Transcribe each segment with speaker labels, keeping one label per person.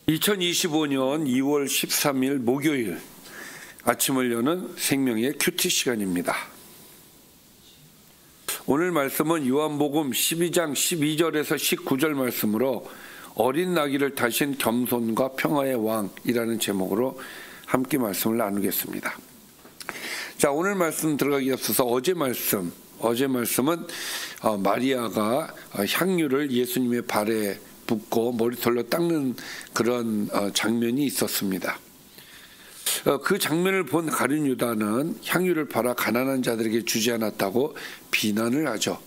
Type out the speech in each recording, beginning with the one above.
Speaker 1: 2025년 2월 13일 목요일 아침을 여는 생명의 큐티 시간입니다. 오늘 말씀은 요한복음 12장 12절에서 19절 말씀으로 어린 나귀를 타신 겸손과 평화의 왕이라는 제목으로 함께 말씀을 나누겠습니다. 자, 오늘 말씀 들어가기 앞서서 어제 말씀은 마리아가 향유를 예수님의 발에 붓고 머리털로 닦는 그런 장면이 있었습니다. 그 장면을 본 가룟 유다는 향유를 팔아 가난한 자들에게 주지 않았다고 비난을 하죠.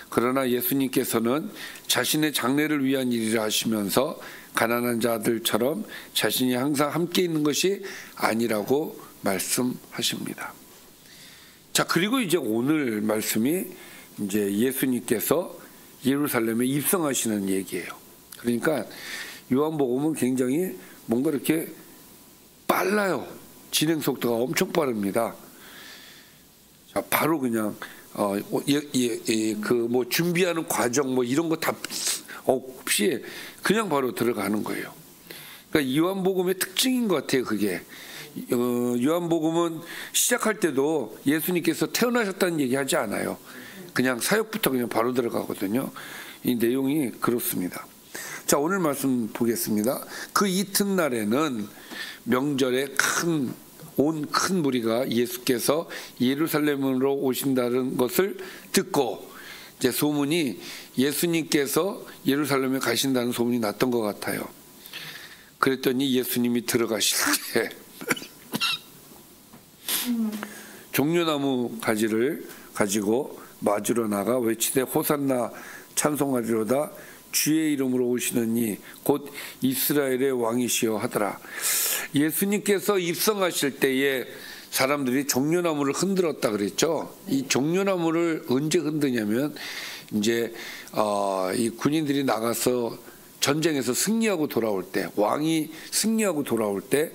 Speaker 1: 그러나 예수님께서는 자신의 장래를 위한 일이라 하시면서 가난한 자들처럼 자신이 항상 함께 있는 것이 아니라고 말씀하십니다. 자, 그리고 이제 오늘 말씀이 이제 예수님께서 예루살렘에 입성하시는 얘기예요. 그러니까 요한복음은 굉장히 뭔가 이렇게 빨라요. 진행 속도가 엄청 빠릅니다. 자, 바로 그냥 그 준비하는 과정 이런 거 다 없이 그냥 바로 들어가는 거예요. 그러니까 요한복음의 특징인 것 같아요. 그게 요한복음은 시작할 때도 예수님께서 태어나셨다는 얘기하지 않아요. 그냥 사역부터 그냥 바로 들어가거든요. 이 내용이 그렇습니다. 자, 오늘 말씀 보겠습니다. 그 이튿날에는 명절에 온 큰 무리가 예수께서 예루살렘으로 오신다는 것을 듣고 이제 소문이 예수님께서 예루살렘에 가신다는 소문이 났던 것 같아요. 그랬더니 예수님이 들어가실 때 종려나무 가지를 가지고 맞으러 나가 외치되 호산나 찬송하리로다 주의 이름으로 오시느니 곧 이스라엘의 왕이시여 하더라. 예수님께서 입성하실 때에 사람들이 종려나무를 흔들었다 그랬죠. 이 종려나무를 언제 흔드냐면 이제 이 군인들이 나가서 전쟁에서 승리하고 돌아올 때, 왕이 승리하고 돌아올 때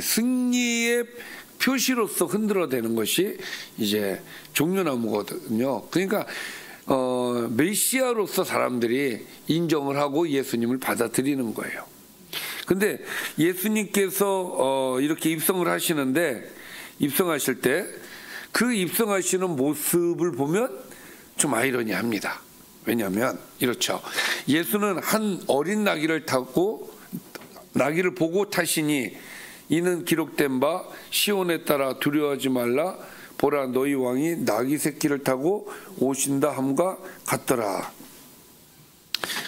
Speaker 1: 승리의 표시로서 흔들어대는 것이 이제 종려나무거든요. 그러니까 메시아로서 사람들이 인정을 하고 예수님을 받아들이는 거예요. 근데 예수님께서 이렇게 입성을 하시는데 입성하실 때 그 입성하시는 모습을 보면 좀 아이러니합니다. 왜냐하면 이렇죠. 예수는 한 어린 나귀를 타고 나귀를 보고 타시니 이는 기록된 바 시온에 따라 두려워하지 말라 보라 너희 왕이 나귀 새끼를 타고 오신다 함과 같더라.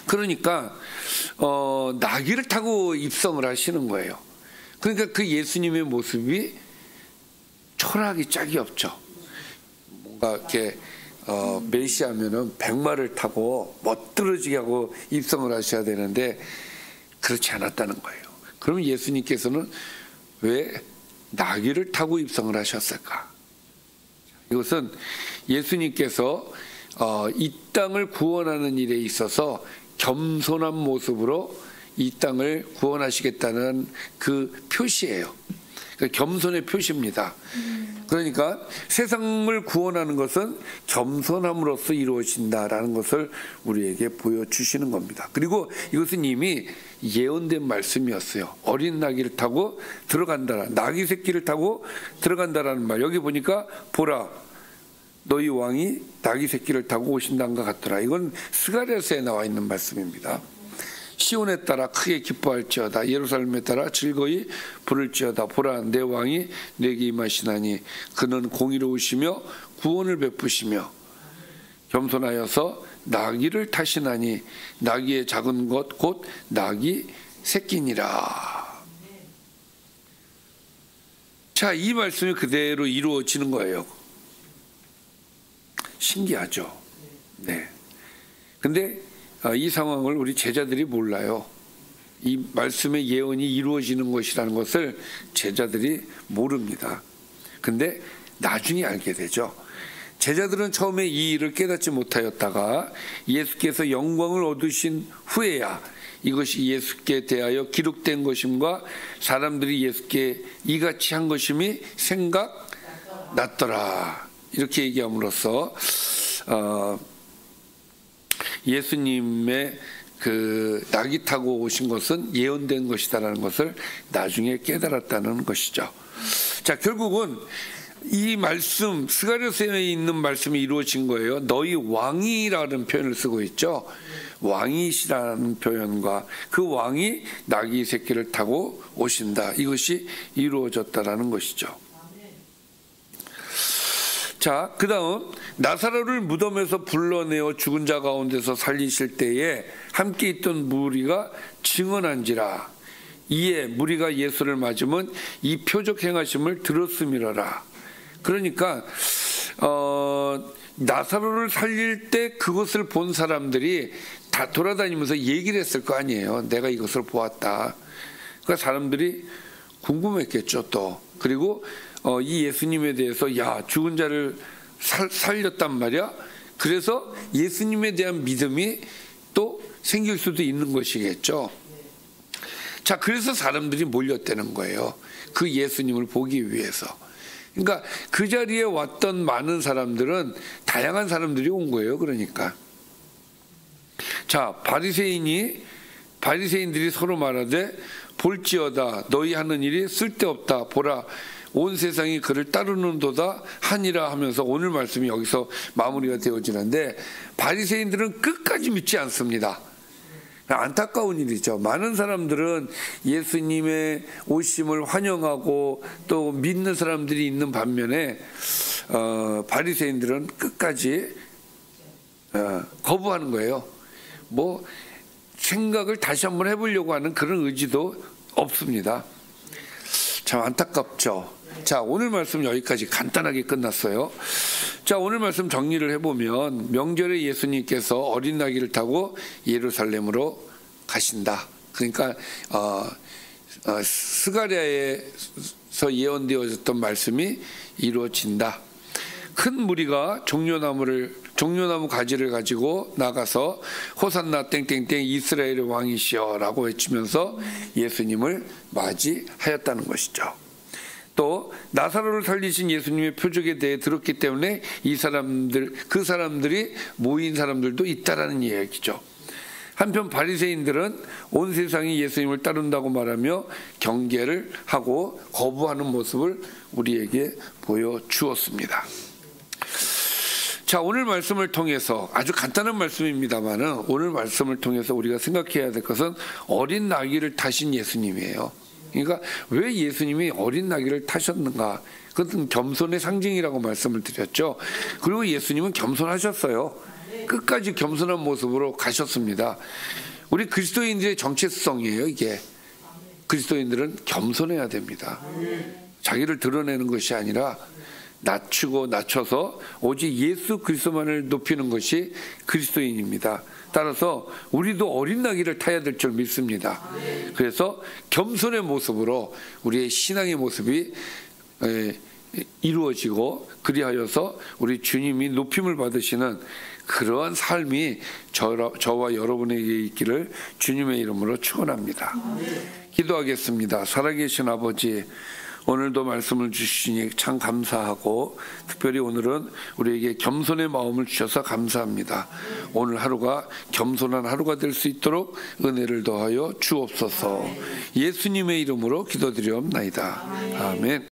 Speaker 1: 그러니까 나귀를 타고 입성을 하시는 거예요. 그러니까 그 예수님의 모습이 초라하기 짝이 없죠. 뭔가 이렇게 메시아면은 백마를 타고 멋들어지게 하고 입성을 하셔야 되는데 그렇지 않았다는 거예요. 그러면 예수님께서는 왜 나귀를 타고 입성을 하셨을까? 이것은 예수님께서 이 땅을 구원하는 일에 있어서 겸손한 모습으로 이 땅을 구원하시겠다는 그 표시예요. 겸손의 표시입니다. 그러니까 세상을 구원하는 것은 겸손함으로써 이루어진다라는 것을 우리에게 보여주시는 겁니다. 그리고 이것은 이미 예언된 말씀이었어요. 어린 나귀를 타고 들어간다라, 나귀 새끼를 타고 들어간다라는 말. 여기 보니까 보라 너희 왕이 나귀 새끼를 타고 오신다는 것 같더라. 이건 스가랴서에 나와 있는 말씀입니다. 시온에 따라 크게 기뻐할지어다 예루살렘에 따라 즐거이 부를지어다 보라 내 왕이 내게 임하시나니 그는 공의로우시며 구원을 베푸시며 겸손하여서 나귀를 타시나니 나귀의 작은 것 곧 나귀 새끼니라. 자, 이 말씀이 그대로 이루어지는 거예요. 신기하죠. 네. 근데 이 상황을 우리 제자들이 몰라요. 이 말씀의 예언이 이루어지는 것이라는 것을 제자들이 모릅니다. 근데 나중에 알게 되죠. 제자들은 처음에 이 일을 깨닫지 못하였다가 예수께서 영광을 얻으신 후에야 이것이 예수께 대하여 기록된 것임과 사람들이 예수께 이같이 한 것임이 생각났더라. 이렇게 얘기함으로써 예수님의 그 낙이 타고 오신 것은 예언된 것이다라는 것을 나중에 깨달았다는 것이죠. 자, 결국은 이 말씀, 스가랴서에 있는 말씀이 이루어진 거예요. 너희 왕이라는 표현을 쓰고 있죠. 왕이시라는 표현과 그 왕이 나귀 새끼를 타고 오신다. 이것이 이루어졌다라는 것이죠. 자, 그 다음 나사로를 무덤에서 불러내어 죽은 자 가운데서 살리실 때에 함께 있던 무리가 증언한지라. 이에 무리가 예수를 맞으면 이 표적 행하심을 들었음이러라. 그러니까 나사로를 살릴 때 그것을 본 사람들이 다 돌아다니면서 얘기를 했을 거 아니에요. 내가 이것을 보았다. 그러니까 사람들이 궁금했겠죠 또. 그리고 이 예수님에 대해서 야, 죽은 자를 살렸단 말이야. 그래서 예수님에 대한 믿음이 또 생길 수도 있는 것이겠죠. 자, 그래서 사람들이 몰렸다는 거예요. 그 예수님을 보기 위해서. 그러니까 그 자리에 왔던 많은 사람들은 다양한 사람들이 온 거예요. 그러니까. 자, 바리새인들이 서로 말하되 볼지어다 너희 하는 일이 쓸데없다. 보라 온 세상이 그를 따르는도다 하니라 하면서 오늘 말씀이 여기서 마무리가 되어지는데 바리새인들은 끝까지 믿지 않습니다. 안타까운 일이죠. 많은 사람들은 예수님의 오심을 환영하고 또 믿는 사람들이 있는 반면에 바리새인들은 끝까지 거부하는 거예요. 뭐 생각을 다시 한번 해보려고 하는 그런 의지도 없습니다. 참 안타깝죠. 자, 오늘 말씀 여기까지 간단하게 끝났어요. 자, 오늘 말씀 정리를 해보면 명절에 예수님께서 어린 나귀를 타고 예루살렘으로 가신다. 그러니까 스가랴에서 예언되어졌던 말씀이 이루어진다. 큰 무리가 종려나무 가지를 가지고 나가서 호산나 땡땡땡 이스라엘의 왕이시여라고 외치면서 예수님을 맞이하였다는 것이죠. 또 나사로를 살리신 예수님의 표적에 대해 들었기 때문에 그 사람들이 모인 사람들도 있다라는 이야기죠. 한편 바리새인들은 온 세상이 예수님을 따른다고 말하며 경계를 하고 거부하는 모습을 우리에게 보여주었습니다. 자, 오늘 말씀을 통해서 아주 간단한 말씀입니다만은 오늘 말씀을 통해서 우리가 생각해야 될 것은 어린 나귀를 타신 예수님이에요. 그러니까 왜 예수님이 어린 나귀를 타셨는가? 그것은 겸손의 상징이라고 말씀을 드렸죠. 그리고 예수님은 겸손하셨어요. 끝까지 겸손한 모습으로 가셨습니다. 우리 그리스도인들의 정체성이에요, 이게. 그리스도인들은 겸손해야 됩니다. 자기를 드러내는 것이 아니라 낮추고 낮춰서 오직 예수 그리스도만을 높이는 것이 그리스도인입니다. 따라서 우리도 어린 나귀를 타야 될 줄 믿습니다. 그래서 겸손의 모습으로 우리의 신앙의 모습이 이루어지고 그리하여서 우리 주님이 높임을 받으시는 그러한 삶이 저와 여러분에게 있기를 주님의 이름으로 축원합니다. 기도하겠습니다. 살아계신 아버지, 오늘도 말씀을 주시니 참 감사하고 특별히 오늘은 우리에게 겸손의 마음을 주셔서 감사합니다. 오늘 하루가 겸손한 하루가 될 수 있도록 은혜를 더하여 주옵소서. 예수님의 이름으로 기도드리옵나이다. 아멘.